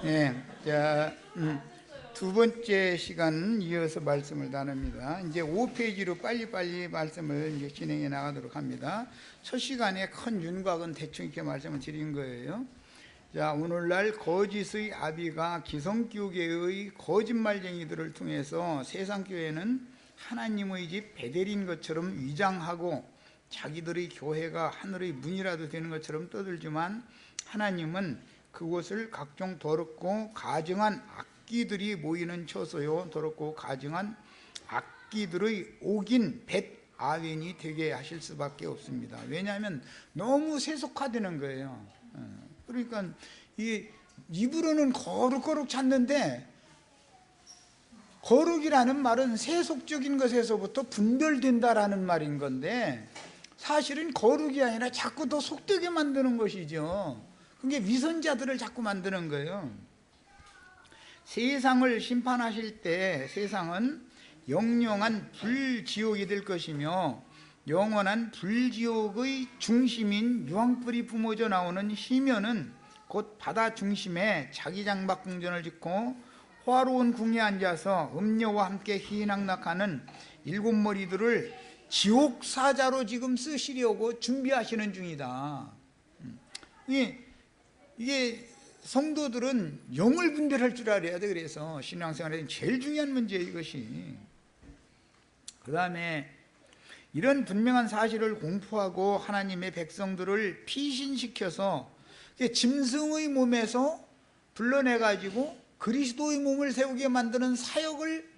예, 자, 두 번째 시간은 이어서 말씀을 나눕니다. 이제 5페이지로 빨리빨리 말씀을 이제 진행해 나가도록 합니다. 첫 시간에 큰 윤곽은 대충 이렇게 말씀을 드린 거예요. 자, 오늘날 거짓의 아비가 기성교계의 거짓말쟁이들을 통해서 세상교회는 하나님의 집 베델인 것처럼 위장하고 자기들의 교회가 하늘의 문이라도 되는 것처럼 떠들지만 하나님은 그곳을 각종 더럽고 가증한 악기들이 모이는 처소요, 더럽고 가증한 악기들의 옥인 벳 아웬이 되게 하실 수밖에 없습니다. 왜냐하면 너무 세속화되는 거예요. 그러니까 이 입으로는 거룩거룩 찾는데, 거룩이라는 말은 세속적인 것에서부터 분별된다라는 말인 건데, 사실은 거룩이 아니라 자꾸 더 속되게 만드는 것이죠. 그게 위선자들을 자꾸 만드는 거예요. 세상을 심판하실 때 세상은 영영한 불지옥이 될 것이며, 영원한 불지옥의 중심인 유황불이 뿜어져 나오는 희면은 곧 바다 중심에 자기 장막궁전을 짓고 화로운 궁에 앉아서 음녀와 함께 희낙낙하는 일곱 머리들을 지옥사자로 지금 쓰시려고 준비하시는 중이다. 이게 성도들은 영을 분별할 줄 알아야 돼. 그래서 신앙생활에 제일 중요한 문제예요, 이것이. 그 다음에 이런 분명한 사실을 공포하고 하나님의 백성들을 피신시켜서 짐승의 몸에서 불러내가지고 그리스도의 몸을 세우게 만드는 사역을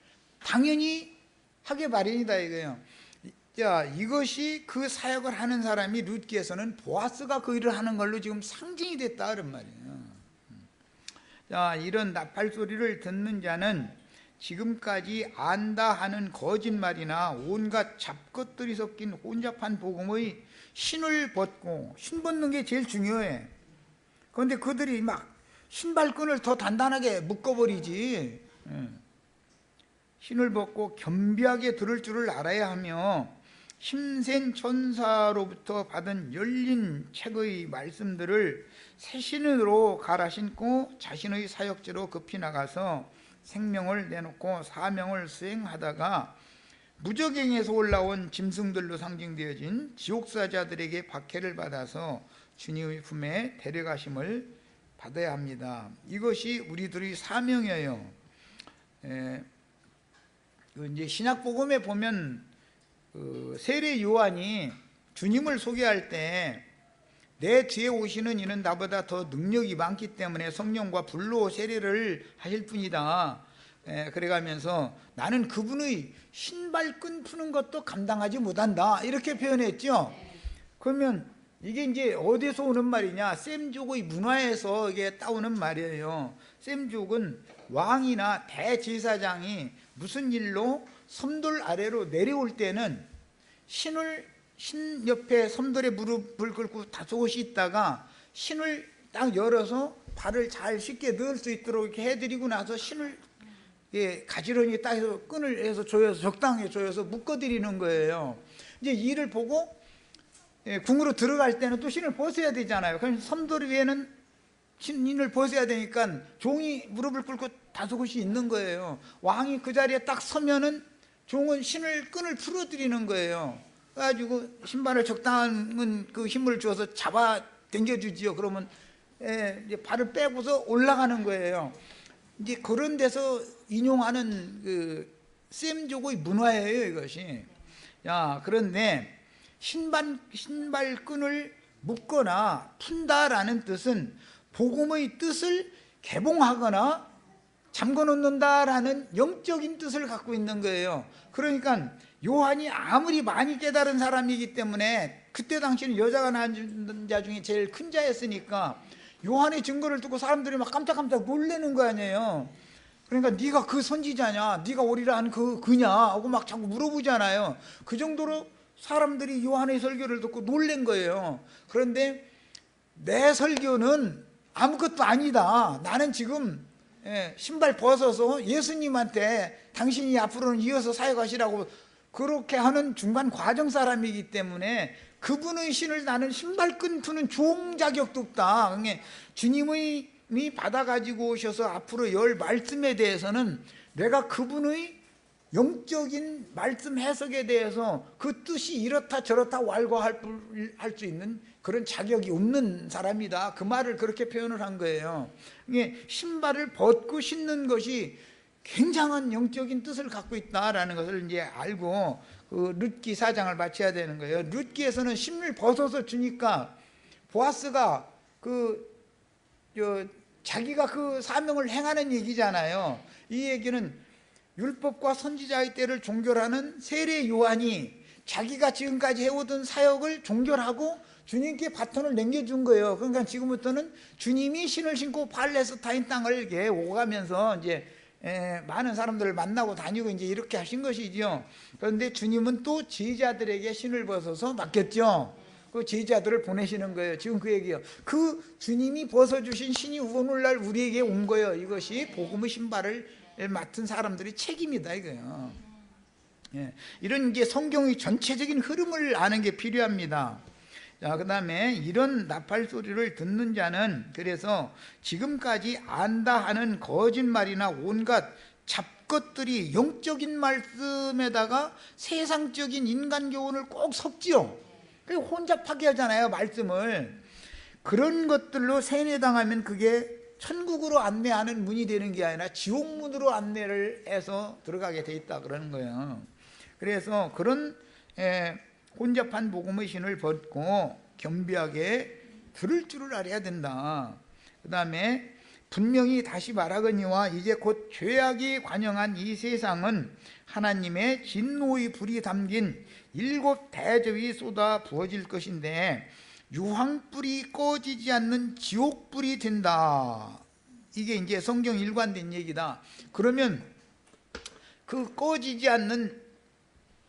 당연히 하게 마련이다 이거예요. 자, 이것이 그 사역을 하는 사람이 룻기에서는 보아스가 그 일을 하는 걸로 지금 상징이 됐다 그런 말이에요. 자, 이런 나팔 소리를 듣는 자는 지금까지 안다 하는 거짓말이나 온갖 잡것들이 섞인 혼잡한 복음의 신을 벗고, 신 벗는 게 제일 중요해. 그런데 그들이 막 신발끈을 더 단단하게 묶어버리지. 신을 벗고 겸비하게 들을 줄을 알아야 하며, 힘센 천사로부터 받은 열린 책의 말씀들을 새 신으로 갈아 신고 자신의 사역지로 급히 나가서 생명을 내놓고 사명을 수행하다가 무저갱에서 올라온 짐승들로 상징되어진 지옥사자들에게 박해를 받아서 주님의 품에 데려가심을 받아야 합니다. 이것이 우리들의 사명이에요. 이제 신약복음에 보면 세례 요한이 주님을 소개할 때 내 뒤에 오시는 이는 나보다 더 능력이 많기 때문에 성령과 불로 세례를 하실 분이다. 그래가면서 나는 그분의 신발끈 푸는 것도 감당하지 못한다, 이렇게 표현했죠. 그러면 이게 이제 어디서 오는 말이냐? 셈족의 문화에서 이게 따오는 말이에요. 셈족은 왕이나 대제사장이 무슨 일로 섬돌 아래로 내려올 때는 신 옆에 섬돌에 무릎을 꿇고 다소곳이 있다가 신을 딱 열어서 발을 잘 쉽게 넣을 수 있도록 이렇게 해드리고 나서 신을 가지런히 딱 해서 끈을 해서 조여서 적당히 조여서 묶어드리는 거예요. 이제 이를 보고 궁으로 들어갈 때는 또 신을 벗어야 되잖아요. 그럼 섬돌 위에는 신을 벗어야 되니까 종이 무릎을 꿇고 다소곳이 있는 거예요. 왕이 그 자리에 딱 서면은 종은 끈을 풀어드리는 거예요. 그래가지고 신발을 적당한 그 힘을 줘서 잡아 당겨주지요. 그러면 이제 발을 빼고서 올라가는 거예요. 이제 그런 데서 인용하는 그 셈족의 문화예요, 이것이. 야, 그런데 신발끈을 묶거나 푼다라는 뜻은 복음의 뜻을 개봉하거나 잠궈놓는다라는 영적인 뜻을 갖고 있는 거예요. 그러니까 요한이 아무리 많이 깨달은 사람이기 때문에, 그때 당시에는 여자가 낳은 자 중에 제일 큰 자였으니까 요한의 증거를 듣고 사람들이 막 깜짝깜짝 놀라는 거 아니에요. 그러니까 네가 그 선지자냐, 네가 오리라 한 그냐 하고 막 자꾸 물어보잖아요. 그 정도로 사람들이 요한의 설교를 듣고 놀란 거예요. 그런데 내 설교는 아무것도 아니다. 나는 지금 신발 벗어서 예수님한테 당신이 앞으로는 이어서 사역하시라고 그렇게 하는 중간 과정 사람이기 때문에 그분의 신을 나는 신발끈 푸는 종 자격도 없다. 주님의 받아가지고 오셔서 앞으로 열 말씀에 대해서는 내가 그분의 영적인 말씀 해석에 대해서 그 뜻이 이렇다 저렇다 왈가할 수 있는 그런 자격이 없는 사람이다. 그 말을 그렇게 표현을 한 거예요. 이게 신발을 벗고 신는 것이 굉장한 영적인 뜻을 갖고 있다라는 것을 이제 알고 그 룻기 4장을 마쳐야 되는 거예요. 룻기에서는 신을 벗어서 주니까 보아스가 자기가 그 사명을 행하는 얘기잖아요. 이 얘기는 율법과 선지자의 때를 종결하는 세례 요한이 자기가 지금까지 해오던 사역을 종결하고 주님께 바톤을 넘겨준 거예요. 그러니까 지금부터는 주님이 신을 신고 팔레스타인 땅을 이렇게 오가면서 이제 많은 사람들을 만나고 다니고 이제 이렇게 하신 것이죠. 그런데 주님은 또 제자들에게 신을 벗어서 맡겼죠. 그 제자들을 보내시는 거예요. 지금 그 얘기예요. 그 주님이 벗어주신 신이 오늘날 우리에게 온 거예요. 이것이 복음의 신발을 맡은 사람들의 책임이다 이거예요. 이런 이제 성경의 전체적인 흐름을 아는 게 필요합니다. 자, 그 다음에 이런 나팔 소리를 듣는 자는 그래서 지금까지 안다 하는 거짓말이나 온갖 잡것들이 영적인 말씀에다가 세상적인 인간 교훈을 꼭 섞지요. 그래서 혼잡하게 하잖아요, 말씀을. 그런 것들로 세뇌당하면 그게 천국으로 안내하는 문이 되는 게 아니라 지옥문으로 안내를 해서 들어가게 돼 있다 그러는 거예요. 그래서 그런 혼잡한 복음의 신을 벗고 겸비하게 들을 줄을 알아야 된다. 그 다음에 분명히 다시 말하거니와 이제 곧 죄악이 관영한 이 세상은 하나님의 진노의 불이 담긴 7 대접이 쏟아 부어질 것인데 유황불이 꺼지지 않는 지옥불이 된다. 이게 이제 성경 일관된 얘기다. 그러면 그 꺼지지 않는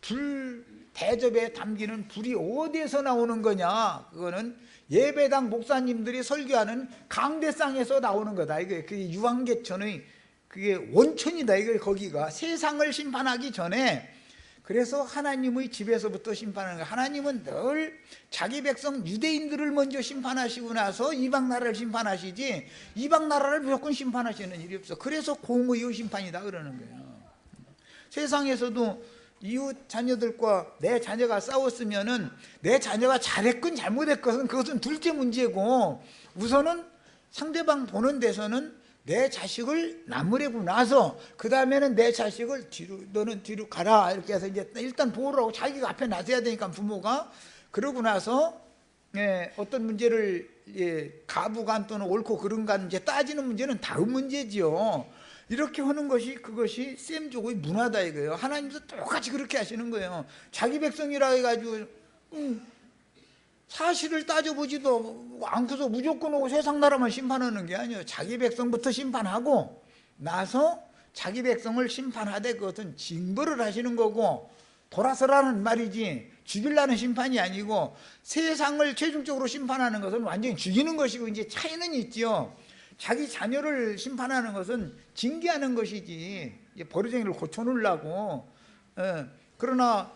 불 대접에 담기는 불이 어디에서 나오는 거냐? 그거는 예배당 목사님들이 설교하는 강대상에서 나오는 거다. 이게 그 유황계천의 그게 원천이다. 이거 거기가 세상을 심판하기 전에 그래서 하나님의 집에서부터 심판하는 거예요. 하나님은 늘 자기 백성 유대인들을 먼저 심판하시고 나서 이방 나라를 심판하시지 이방 나라를 무조건 심판하시는 일이 없어. 그래서 공의의 심판이다 그러는 거예요. 세상에서도 이웃 자녀들과 내 자녀가 싸웠으면은 내 자녀가 잘했건 잘못했건 그것은 둘째 문제고 우선은 상대방 보는 데서는 내 자식을 나무래고 나서 그 다음에는 내 자식을 뒤로 너는 뒤로 가라 이렇게 해서 이제 일단 보호를 하고 자기가 앞에 나서야 되니까 부모가 그러고 나서 어떤 문제를 가부간 또는 옳고 그른간 이제 따지는 문제는 다음 문제지요. 이렇게 하는 것이 그것이 셈족의 문화다 이거예요. 하나님도 똑같이 그렇게 하시는 거예요. 자기 백성이라 해가지고 사실을 따져보지도 않고서 무조건 오고 세상 나라만 심판하는 게 아니에요. 자기 백성부터 심판하고 나서 자기 백성을 심판하되 그것은 징벌을 하시는 거고 돌아서라는 말이지 죽이려는 심판이 아니고 세상을 최종적으로 심판하는 것은 완전히 죽이는 것이고 이제 차이는 있지요. 자기 자녀를 심판하는 것은 징계하는 것이지 버르장이를 고쳐놓으려고. 그러나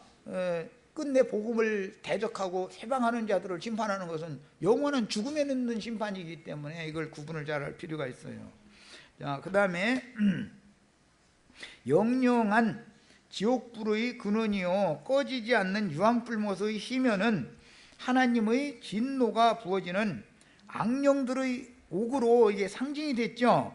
끝내 복음을 대적하고 해방하는 자들을 심판하는 것은 영원한 죽음에 넣는 심판이기 때문에 이걸 구분을 잘 할 필요가 있어요. 자, 그 다음에 영영한 지옥불의 근원이요 꺼지지 않는 유황불못의 희면은 하나님의 진노가 부어지는 악령들의 옥으로 이게 상징이 됐죠.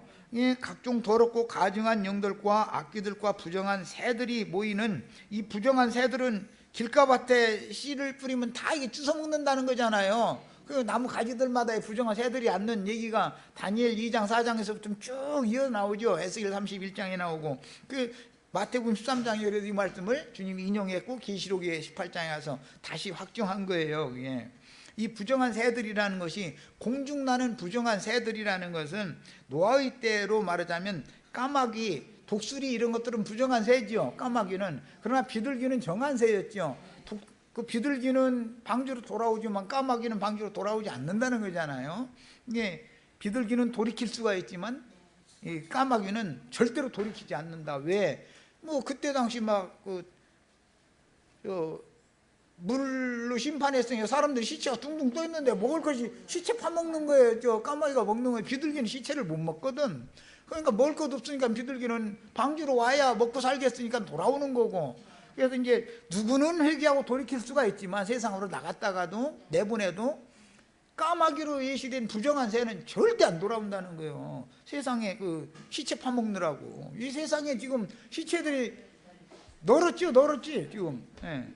각종 더럽고 가증한 영들과 악귀들과 부정한 새들이 모이는 이 부정한 새들은 길가밭에 씨를 뿌리면 다 이게 주워 먹는다는 거잖아요. 그 나무 가지들마다 부정한 새들이 앉는 얘기가 다니엘 2장 4장에서부터 쭉 이어 나오죠. 에스겔 31장에 나오고 그 마태복음 13장에 그래도 이 말씀을 주님이 인용했고 계시록의 18장에 와서 다시 확정한 거예요. 그게. 이 부정한 새들이라는 것이 공중나는 부정한 새들이라는 것은 노아의 때로 말하자면 까마귀, 독수리 이런 것들은 부정한 새지요. 까마귀는. 그러나 비둘기는 정한 새였죠. 그 비둘기는 방주로 돌아오지만 까마귀는 방주로 돌아오지 않는다는 거잖아요. 이게 비둘기는 돌이킬 수가 있지만 이 까마귀는 절대로 돌이키지 않는다. 왜? 뭐 그때 당시 막 물로 심판했으니까 사람들이 시체가 둥둥 떠 있는데 먹을 것이 시체 파먹는 거예요. 저 까마귀가 먹는 거예요. 비둘기는 시체를 못 먹거든. 그러니까 먹을 것 없으니까 비둘기는 방주로 와야 먹고 살겠으니까 돌아오는 거고. 그래서 이제 누구는 회개하고 돌이킬 수가 있지만 세상으로 나갔다가도 내보내도 까마귀로 예시된 부정한 새는 절대 안 돌아온다는 거예요. 세상에 그 시체 파먹느라고. 이 세상에 지금 시체들이 널었지 지금. 예.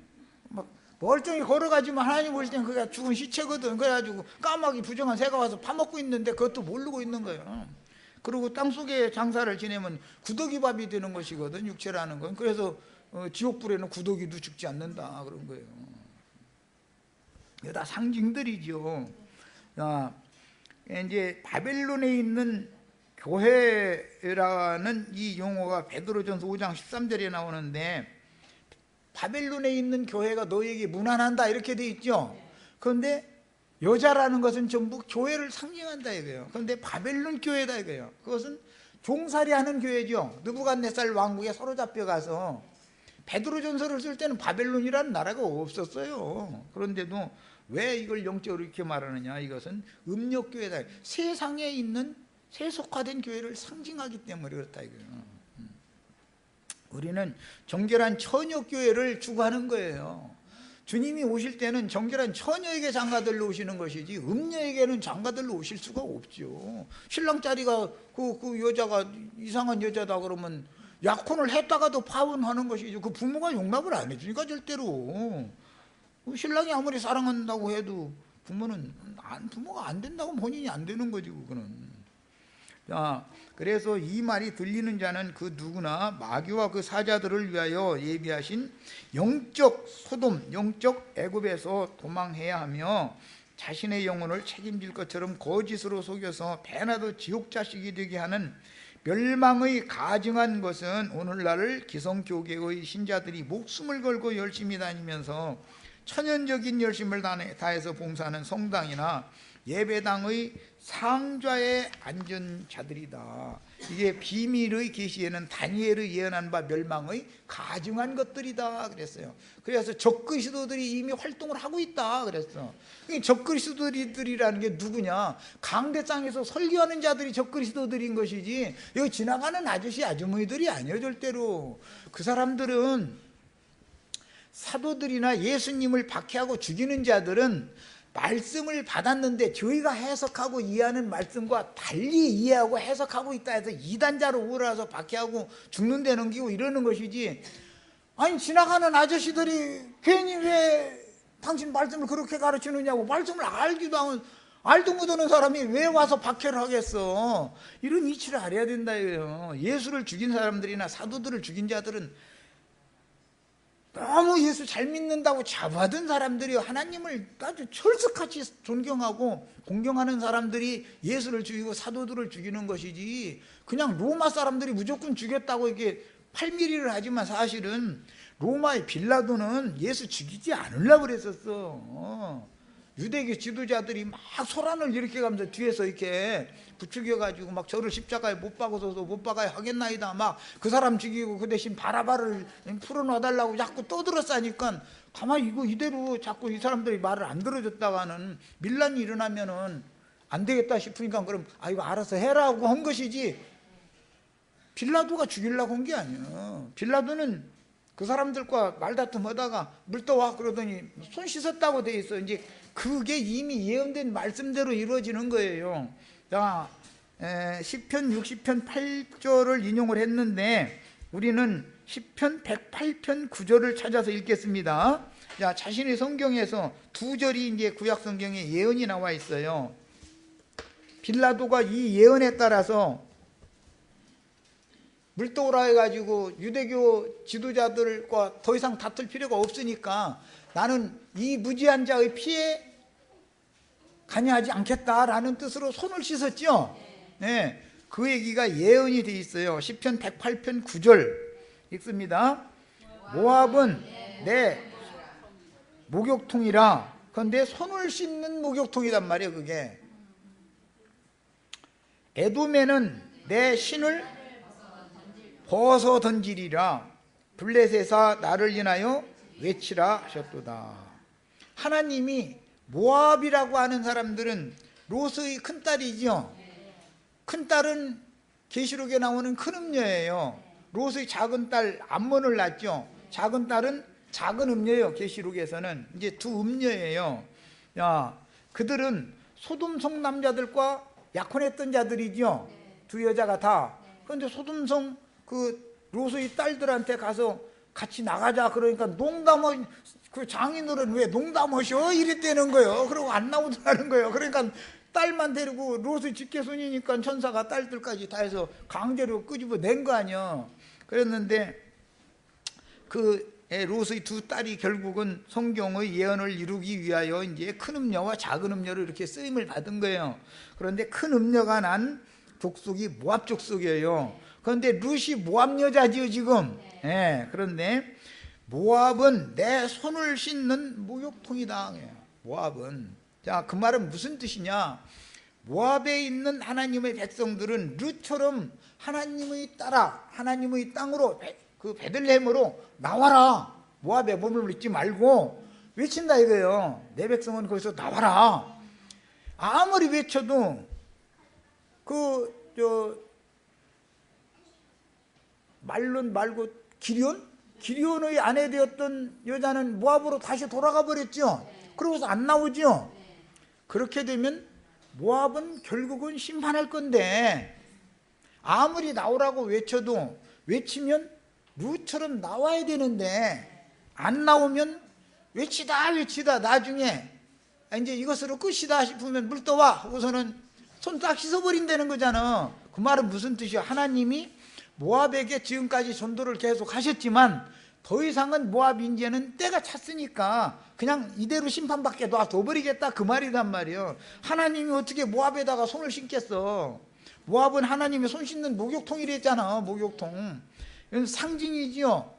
막 멀쩡히 걸어가지만 하나님 볼 때는 그게 죽은 시체거든. 그래가지고 까마귀 부정한 새가 와서 파먹고 있는데 그것도 모르고 있는 거예요. 그리고 땅속에 장사를 지내면 구더기밥이 되는 것이거든, 육체라는 건. 그래서 지옥불에는 구더기도 죽지 않는다 그런 거예요. 이거 다 상징들이죠. 이제 바벨론에 있는 교회라는 이 용어가 베드로전서 5장 13절에 나오는데, 바벨론에 있는 교회가 너에게 무난한다 이렇게 돼 있죠. 그런데 여자라는 것은 전부 교회를 상징한다 이거예요. 그런데 바벨론 교회다 이거예요. 그것은 종살이하는 교회죠. 느부갓네살 왕국에 사로잡혀 가서 베드로전서를 쓸 때는 바벨론이라는 나라가 없었어요. 그런데도 왜 이걸 영적으로 이렇게 말하느냐, 이것은 음력교회다. 세상에 있는 세속화된 교회를 상징하기 때문에 그렇다 이거예요. 우리는 정결한 처녀교회를 추구하는 거예요. 주님이 오실 때는 정결한 처녀에게 장가들로 오시는 것이지 음녀에게는 장가들로 오실 수가 없죠. 신랑 자리가 그 여자가 이상한 여자다 그러면 약혼을 했다가도 파혼하는 것이죠. 그 부모가 용납을 안 해주니까 절대로. 신랑이 아무리 사랑한다고 해도 부모가 안 된다고 본인이 안 되는 거지 그거는. 자, 그래서 이 말이 들리는 자는 그 누구나 마귀와 그 사자들을 위하여 예비하신 영적 소돔, 영적 애굽에서 도망해야 하며 자신의 영혼을 책임질 것처럼 거짓으로 속여서 배나도 지옥 자식이 되게 하는 멸망의 가증한 것은 오늘날 기성교계의 신자들이 목숨을 걸고 열심히 다니면서 천연적인 열심을 다해서 봉사하는 성당이나 예배당의 상좌에 앉은 자들이다. 이게 비밀의 계시에는 다니엘의 예언한 바 멸망의 가증한 것들이다 그랬어요. 그래서 적그리스도들이 이미 활동을 하고 있다 그랬어. 적그리스도들이라는 게 누구냐? 강대상에서 설교하는 자들이 적그리스도들인 것이지 여기 지나가는 아저씨 아주머니들이 아니에요 절대로. 그 사람들은 사도들이나 예수님을 박해하고 죽이는 자들은 말씀을 받았는데 저희가 해석하고 이해하는 말씀과 달리 이해하고 해석하고 있다 해서 이단자로 우울해서 박해하고 죽는데 넘기고 이러는 것이지, 아니 지나가는 아저씨들이 괜히 왜 당신 말씀을 그렇게 가르치느냐고, 말씀을 알지도 않은 알도 못하는 사람이 왜 와서 박해를 하겠어. 이런 이치를 알아야 된다 이거예요. 예수를 죽인 사람들이나 사도들을 죽인 자들은 너무 예수 잘 믿는다고 잡아든 사람들이 하나님을 아주 철석같이 존경하고 공경하는 사람들이 예수를 죽이고 사도들을 죽이는 것이지, 그냥 로마 사람들이 무조건 죽였다고 이렇게 팔미리를 하지만 사실은 로마의 빌라도는 예수 죽이지 않으려고 그랬었어. 유대교 지도자들이 막 소란을 일으켜 가면서 뒤에서 이렇게 부추겨가지고 막 저를 십자가에 못 박아서도 못 박아야 하겠나이다 막 그 사람 죽이고 그 대신 바라바를 풀어놔달라고 자꾸 떠들었으니까 가만히 이대로 자꾸 이 사람들이 말을 안 들어줬다가는 밀란이 일어나면은 안 되겠다 싶으니까 그럼 이거 알아서 해라고 한 것이지 빌라도가 죽이려고 한 게 아니야. 빌라도는 그 사람들과 말다툼 하다가 물 떠와 그러더니 손 씻었다고 돼 있어. 이제 그게 이미 예언된 말씀대로 이루어지는 거예요. 자, 시편 60편 8절을 인용을 했는데 우리는 시편 108편 9절을 찾아서 읽겠습니다. 자, 자신의 성경에서 두 절이 이제 구약 성경에 예언이 나와 있어요. 빌라도가 이 예언에 따라서 물떠오라 해가지고 유대교 지도자들과 더 이상 다툴 필요가 없으니까 나는 이 무지한 자의 피에 관여하지 않겠다라는 뜻으로 손을 씻었죠. 네, 그 얘기가 예언이 돼 있어요. 시편 108편 9절 읽습니다. 모압은 내 목욕통이라. 그런데 손을 씻는 목욕통이란 말이에요. 그게 에돔에는 내 신을 벗어 던지리라. 블레셋아 나를 인하여 외치라 하셨도다. 하나님이 모압이라고 하는 사람들은 롯의 큰딸이죠. 큰딸은 계시록에 나오는 큰 음녀예요. 롯의 작은 딸 암몬을 낳죠. 작은 딸은 작은 음녀예요. 계시록에서는 이제 두 음녀예요. 야, 그들은 소돔성 남자들과 약혼했던 자들이죠. 두 여자가 다. 그런데 소돔성 그 롯의 딸들한테 가서 같이 나가자 그러니까 그 장인어른 왜 농담하셔? 이랬다는 거예요. 그러고 안 나오더라는 거예요. 그러니까 딸만 데리고 롯의 직계손이니까 천사가 딸들까지 다 해서 강제로 끄집어낸 거 아니야. 그랬는데 그 롯의 두 딸이 결국은 성경의 예언을 이루기 위하여 이제 큰 음녀와 작은 음녀로 이렇게 쓰임을 받은 거예요. 그런데 큰 음녀가 난 족속이 모압 족속이에요. 그런데 룻이 모압 여자지요 지금. 그런데 모압은 내 손을 씻는 목욕통이다. 모압은. 자, 그 말은 무슨 뜻이냐? 모압에 있는 하나님의 백성들은 룻처럼 하나님의 딸아, 하나님의 땅으로 그 베들레헴으로 나와라. 모압에 몸을 잊지 말고 외친다 이거예요. 내 백성은 거기서 나와라. 아무리 외쳐도 말론 말고 기리온의 아내 되었던 여자는 모압으로 다시 돌아가 버렸죠. 그러고서 안 나오죠. 그렇게 되면 모압은 결국은 심판할 건데 아무리 나오라고 외쳐도 외치면 룻처럼 나와야 되는데 안 나오면 외치다 나중에 이제 이것으로 끝이다 싶으면 물 떠와 하고서는 손 딱 씻어버린다는 거잖아. 그 말은 무슨 뜻이야? 하나님이 모압에게 지금까지 전도를 계속 하셨지만 더 이상은 모압 이제는 때가 찼으니까 그냥 이대로 심판받게 놔둬버리겠다 그 말이란 말이에요. 하나님이 어떻게 모압에다가 손을 씻겠어. 모압은 하나님이 손 씻는 목욕통이랬잖아. 목욕통. 이건 상징이지요.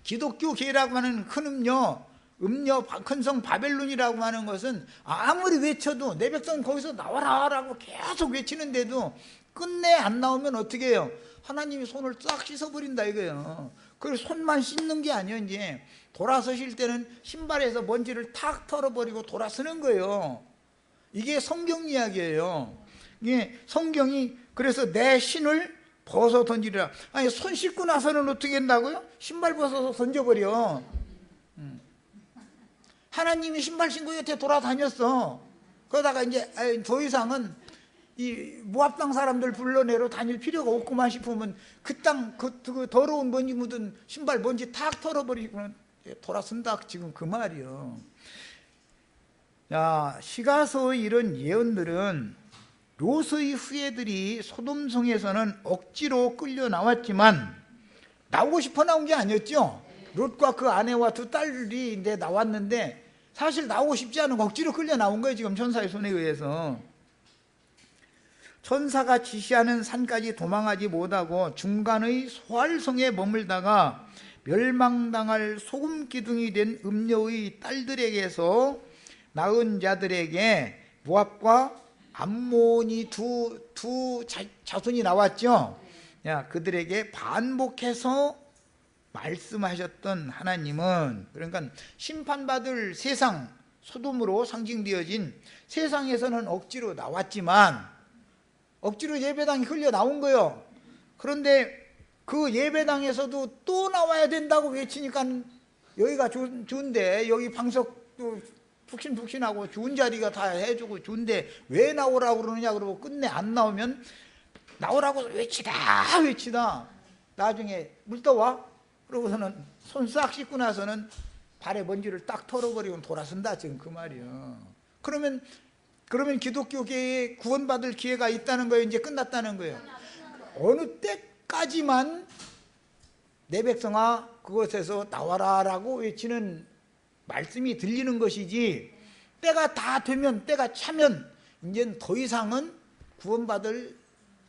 기독교계라고 하는 큰 음녀 큰성 바벨론이라고 하는 것은 아무리 외쳐도 내 백성 거기서 나와라 라고 계속 외치는데도 끝내 안 나오면 어떻게 해요? 하나님이 손을 싹 씻어버린다 이거예요. 그리고 손만 씻는 게 아니에요. 이제 돌아서실 때는 신발에서 먼지를 탁 털어버리고 돌아서는 거예요. 이게 성경 이야기예요. 이게 성경이 그래서 내 신을 벗어 던지리라. 아니 손 씻고 나서는 어떻게 한다고요? 신발 벗어서 던져버려. 하나님이 신발 신고 옆에 돌아다녔어. 그러다가 이제 더 이상은 이 모압 땅 사람들 불러내러 다닐 필요가 없구만 싶으면 그 땅 그 더러운 먼지 묻은 신발 먼지 탁 털어버리고 돌아선다 지금 그 말이요. 자, 시가서의 이런 예언들은 롯의 후예들이 소돔성에서는 억지로 끌려 나왔지만 나오고 싶어 나온 게 아니었죠. 롯과 그 아내와 두 딸이 이제 나왔는데 사실 나오고 싶지 않은 억지로 끌려 나온 거예요. 지금 천사의 손에 의해서. 천사가 지시하는 산까지 도망하지 못하고 중간의 소알성에 머물다가 멸망당할 소금기둥이 된 음녀의 딸들에게서 낳은 자들에게 모압과 암몬이 두 자손이 나왔죠. 야, 그들에게 반복해서 말씀하셨던 하나님은, 그러니까 심판받을 세상, 소돔으로 상징되어진 세상에서는 억지로 나왔지만 억지로 예배당이 흘려 나온 거예요. 그런데 그 예배당에서도 또 나와야 된다고 외치니까 여기가 좋은데, 여기 방석도 푹신푹신하고 좋은 자리가 다 해주고 좋은데 왜 나오라고 그러느냐 그러고 끝내 안 나오면 나오라고 외치다 나중에 물 떠와 그러고서는 손 싹 씻고 나서는 발에 먼지를 딱 털어버리고 돌아선다 지금 그 말이에요. 그러면 기독교계에 구원받을 기회가 있다는 거예요? 이제 끝났다는 거예요? 어느 때까지만 내 백성아 그것에서 나와라 라고 외치는 말씀이 들리는 것이지, 때가 다 되면, 때가 차면 이제는 더 이상은 구원받을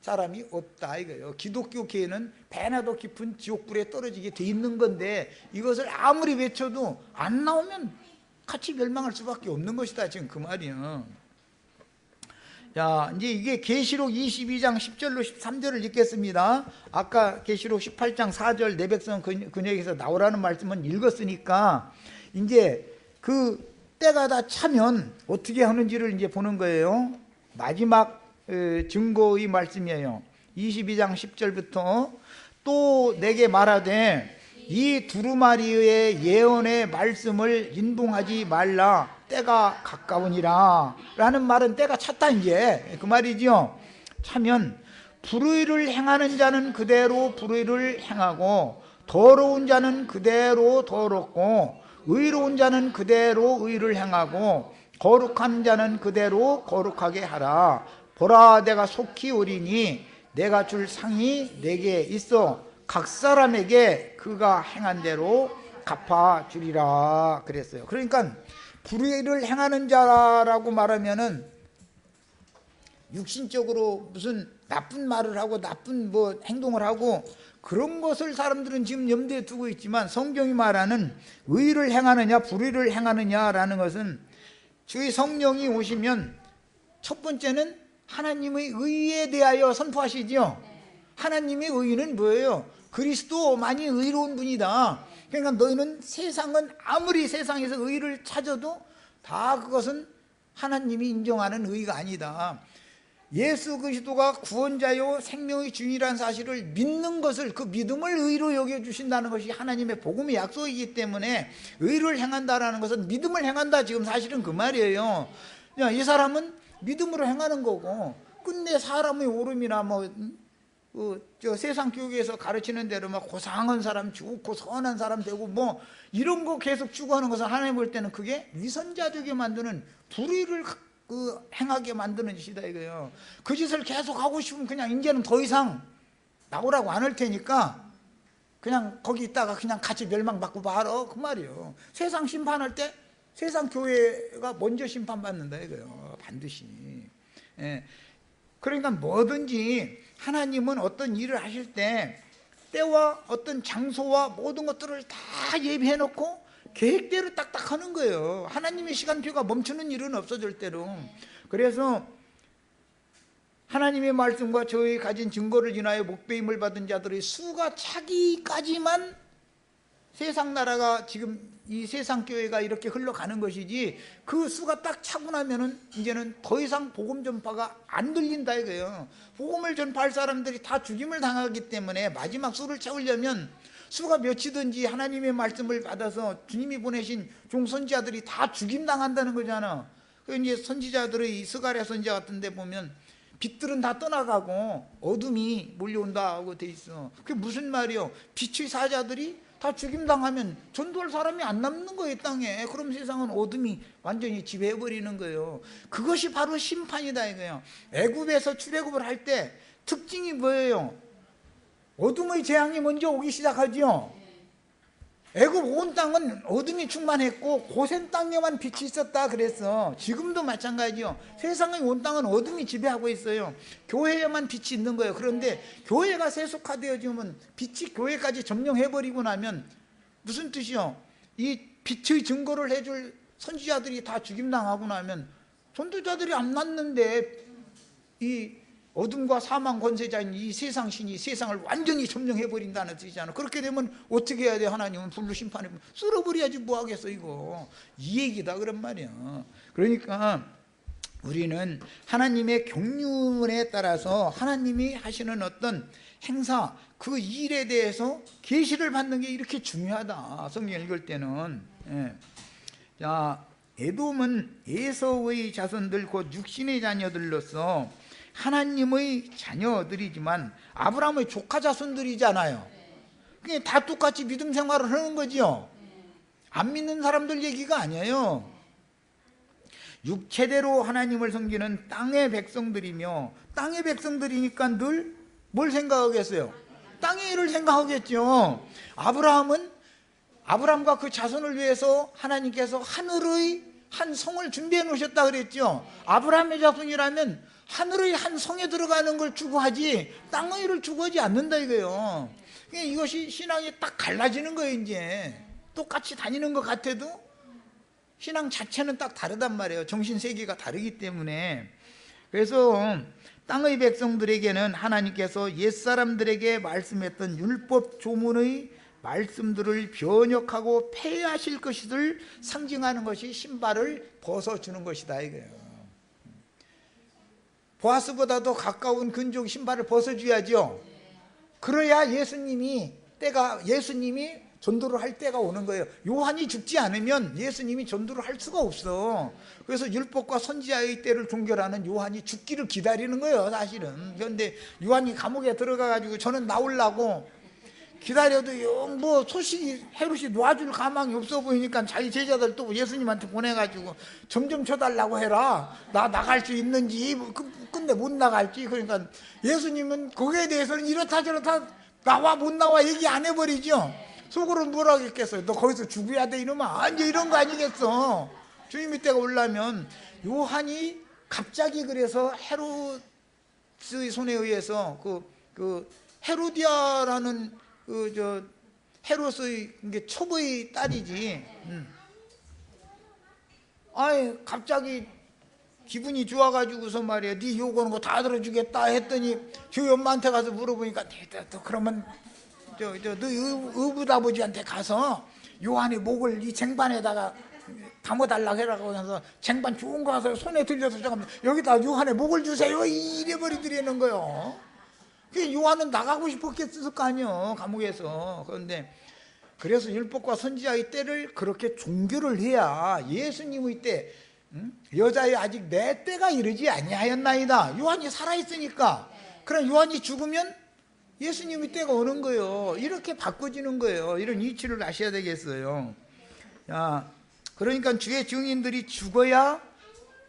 사람이 없다 이거예요. 기독교계에는 배나도 깊은 지옥불에 떨어지게 돼 있는 건데 이것을 아무리 외쳐도 안 나오면 같이 멸망할 수밖에 없는 것이다 지금 그 말이에요. 자, 이제 이게 계시록 22장 10절로 13절을 읽겠습니다. 아까 계시록 18장 4절 내 백성 그녀에게서 나오라는 말씀은 읽었으니까 이제 그 때가 다 차면 어떻게 하는지를 이제 보는 거예요. 마지막 증거의 말씀이에요. 22장 10절부터 또 내게 말하되 이 두루마리의 예언의 말씀을 인동하지 말라. 때가 가까우니라. 라는 말은 때가 찼다 이제 그 말이죠. 차면 불의를 행하는 자는 그대로 불의를 행하고 더러운 자는 그대로 더럽고 의로운 자는 그대로 의를 행하고 거룩한 자는 그대로 거룩하게 하라. 보라 내가 속히 오리니 내가 줄 상이 내게 있어 각 사람에게 그가 행한 대로 갚아주리라 그랬어요. 그러니까 불의를 행하는 자라고 말하면은 육신적으로 무슨 나쁜 말을 하고 나쁜 뭐 행동을 하고 그런 것을 사람들은 지금 염두에 두고 있지만 성경이 말하는 의를 행하느냐 불의를 행하느냐라는 것은 주의 성령이 오시면 첫 번째는 하나님의 의에 대하여 선포하시죠. 하나님의 의는 뭐예요? 그리스도만이 의로운 분이다. 그러니까 너희는 세상은 아무리 세상에서 의를 찾아도 다 그것은 하나님이 인정하는 의가 아니다. 예수 그리스도가 구원자요 생명의 주인이라는 사실을 믿는 것을 그 믿음을 의로 여겨주신다는 것이 하나님의 복음의 약속이기 때문에 의를 행한다라는 것은 믿음을 행한다 지금 사실은 그 말이에요. 이 사람은 믿음으로 행하는 거고 끝내 사람의 오름이나 저 세상 교육에서 가르치는 대로 막 고상한 사람 좋고 선한 사람 되고 뭐 이런 거 계속 추구하는 것은 하나님 볼 때는 그게 위선자되게 만드는 불의를 행하게 만드는 짓이다 이거예요. 그 짓을 계속 하고 싶으면 그냥 이제는 더 이상 나오라고 안 할 테니까 그냥 거기 있다가 그냥 같이 멸망받고 말어 그 말이에요. 세상 심판할 때 세상 교회가 먼저 심판받는다 이거예요. 반드시. 예. 그러니까 뭐든지 하나님은 어떤 일을 하실 때 때와 어떤 장소와 모든 것들을 다 예비해 놓고 계획대로 딱딱 하는 거예요. 하나님의 시간표가 멈추는 일은 없어 절대로. 그래서 하나님의 말씀과 저희 가진 증거를 인하여 목배임을 받은 자들의 수가 차기까지만 세상 나라가 지금 이 세상 교회가 이렇게 흘러가는 것이지 그 수가 딱 차고 나면은 이제는 더 이상 복음 전파가 안 들린다 이거예요. 복음을 전파할 사람들이 다 죽임을 당하기 때문에 마지막 수를 채우려면 수가 몇이든지 하나님의 말씀을 받아서 주님이 보내신 종선지자들이 다 죽임당한다는 거잖아. 그 이제 선지자들의 스가랴 선지자 같은 데 보면 빛들은 다 떠나가고 어둠이 몰려온다 하고 돼 있어. 그게 무슨 말이요? 빛의 사자들이 다 죽임당하면 전도할 사람이 안 남는 거예요 땅에. 그럼 세상은 어둠이 완전히 지배해버리는 거예요. 그것이 바로 심판이다 이거예요. 애굽에서 출애굽을 할 때 특징이 뭐예요? 어둠의 재앙이 먼저 오기 시작하죠. 애굽 온 땅은 어둠이 충만했고 고센 땅에만 빛이 있었다 그랬어. 지금도 마찬가지요. 세상의 온 땅은 어둠이 지배하고 있어요. 교회에만 빛이 있는 거예요. 그런데 교회가 세속화되어지면 빛이 교회까지 점령해버리고 나면 무슨 뜻이요? 이 빛의 증거를 해줄 선지자들이 다 죽임당하고 나면 전도자들이 안 났는데 이 어둠과 사망 권세자인 이 세상 신이 세상을 완전히 점령해버린다는 뜻이잖아. 그렇게 되면 어떻게 해야 돼? 하나님은 불로 심판해 쓸어버려야지 뭐 하겠어 이거. 이 얘기다 그런 말이야. 그러니까 우리는 하나님의 경륜에 따라서 하나님이 하시는 어떤 행사 그 일에 대해서 계시를 받는 게 이렇게 중요하다. 성경 읽을 때는. 자, 에돔은 에서의 자손들 곧 육신의 자녀들로서 하나님의 자녀들이지만 아브라함의 조카 자손들이잖아요. 그게 다 똑같이 믿음 생활을 하는 거지요. 안 믿는 사람들 얘기가 아니에요. 육체대로 하나님을 섬기는 땅의 백성들이며 땅의 백성들이니까 늘 뭘 생각하겠어요? 땅의 일을 생각하겠죠. 아브라함과 그 자손을 위해서 하나님께서 하늘의 한 성을 준비해 놓으셨다 그랬죠. 아브라함의 자손이라면 하늘의 한 성에 들어가는 걸 추구하지 땅의 일을 추구하지 않는다 이거예요. 이것이 신앙이 딱 갈라지는 거예요. 이제 똑같이 다니는 것 같아도 신앙 자체는 딱 다르단 말이에요. 정신세계가 다르기 때문에. 그래서 땅의 백성들에게는 하나님께서 옛사람들에게 말씀했던 율법 조문의 말씀들을 변혁하고 폐하실 것을 상징하는 것이 신발을 벗어주는 것이다 이거예요. 보아스보다도 가까운 근족 신발을 벗어줘야죠. 그래야 예수님이 전도를 할 때가 오는 거예요. 요한이 죽지 않으면 예수님이 전도를 할 수가 없어. 그래서 율법과 선지자의 때를 종결하는 요한이 죽기를 기다리는 거예요 사실은. 그런데 요한이 감옥에 들어가가지고 저는 나오려고 기다려도 뭐 소식이 헤롯이 놔줄 가망이 없어 보이니까 자기 제자들 또 예수님한테 보내가지고 점점 쳐달라고 해라. 나 나갈 수 있는지. 근데 못 나갈지. 그러니까 예수님은 거기에 대해서는 이렇다 저렇다 나와 못 나와 얘기 안 해버리죠. 속으로 뭐라고 했겠어요. 너 거기서 죽어야 돼 이놈아. 이제 이런 거 아니겠어. 주님의 때가 올라면 요한이 갑자기 그래서 헤롯의 손에 의해서 그 헤로디아라는 헤롯의 첩의 딸이지. 아이 갑자기 기분이 좋아가지고서 말이야. 네 요구하는 거 다 들어주겠다 했더니 저희 엄마한테 가서 물어보니까 너 그러면 너 의붓아버지한테 가서 요한의 목을 이 쟁반에다가 담아달라고 해라고 해서 쟁반 좋은 거 가서 손에 들려서 잠깐만 여기다 요한의 목을 주세요 이래버리더라는 거요. 요한은 나가고 싶었겠을 거 아니요 감옥에서. 그런데 그래서 율법과 선지자의 때를 그렇게 종교를 해야 예수님의 때 여자의 아직 내 때가 이르지 아니하였나이다. 요한이 살아있으니까. 그럼 요한이 죽으면 예수님의 때가 오는 거예요. 이렇게 바꿔지는 거예요. 이런 이치를 아셔야 되겠어요. 자, 그러니까 주의 증인들이 죽어야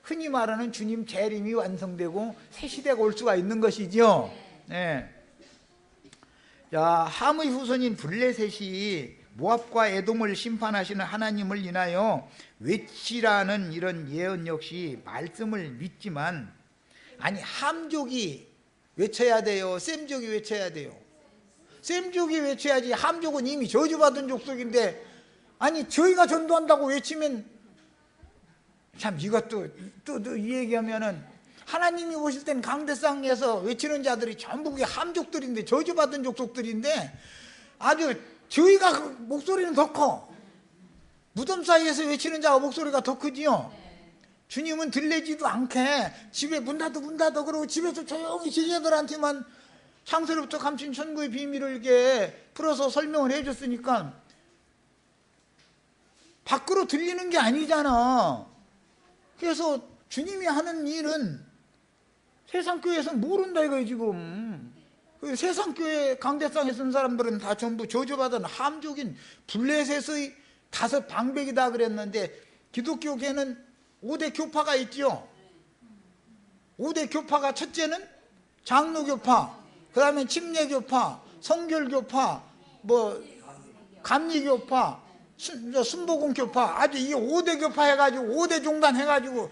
흔히 말하는 주님 재림이 완성되고 새 시대가 올 수가 있는 것이죠. 네. 자, 함의 후손인 블레셋이 모압과 에돔을 심판하시는 하나님을 인하여 외치라는 이런 예언 역시 말씀을 믿지만, 아니 함족이 외쳐야 돼요? 셈족이 외쳐야 돼요? 셈족이 외쳐야지. 함족은 이미 저주받은 족속인데 아니 저희가 전도한다고 외치면 참 이것도 또 이 얘기하면은 하나님이 오실 땐 강대상에서 외치는 자들이 전부 그게 함족들인데 저주받은 족속들인데 아주 저희가 그 목소리는 더 커. 무덤 사이에서 외치는 자가 목소리가 더 크지요. 주님은 들리지도 않게 집에 문 닫아 그러고 집에서 조용히 제자들한테만 창세로부터 감춘 천국의 비밀을 이렇게 풀어서 설명을 해줬으니까 밖으로 들리는 게 아니잖아. 그래서 주님이 하는 일은 세상교회에서는 모른다 이거예요 지금. 세상교회 강대상에 쓴 사람들은 다 전부 저주받은 함족인 블레셋의 5 방백이다 그랬는데 기독교계는 5대 교파가 있죠. 5대 교파가 첫째는 장로교파, 그 다음에 침례교파, 성결교파, 뭐 감리교파, 순복음교파, 아주 이 5대 교파 해가지고 5대 종단 해가지고